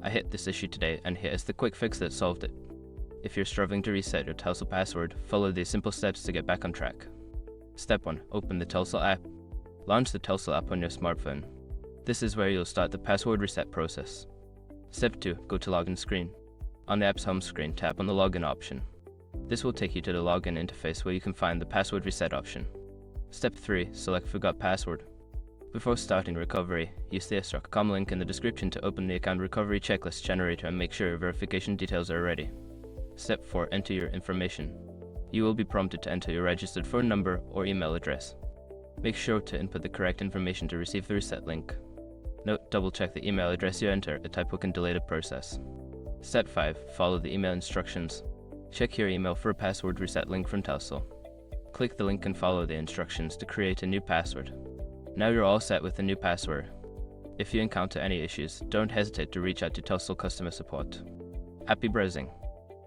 I hit this issue today and here is the quick fix that solved it. If you're struggling to reset your Telcel password, follow these simple steps to get back on track. Step 1. Open the Telcel app. Launch the Telcel app on your smartphone. This is where you'll start the password reset process. Step 2. Go to Login screen. On the app's home screen, tap on the Login option. This will take you to the login interface where you can find the password reset option. Step 3. Select Forgot Password. Before starting recovery, use the s.com link in the description to open the account recovery checklist generator and make sure your verification details are ready. Step 4. Enter your information. You will be prompted to enter your registered phone number or email address. Make sure to input the correct information to receive the reset link. Note: double-check the email address you enter, a typo can delay the process. Step 5. Follow the email instructions. Check your email for a password reset link from Telcel. Click the link and follow the instructions to create a new password. Now you're all set with the new password. If you encounter any issues, don't hesitate to reach out to Telcel customer support. Happy browsing!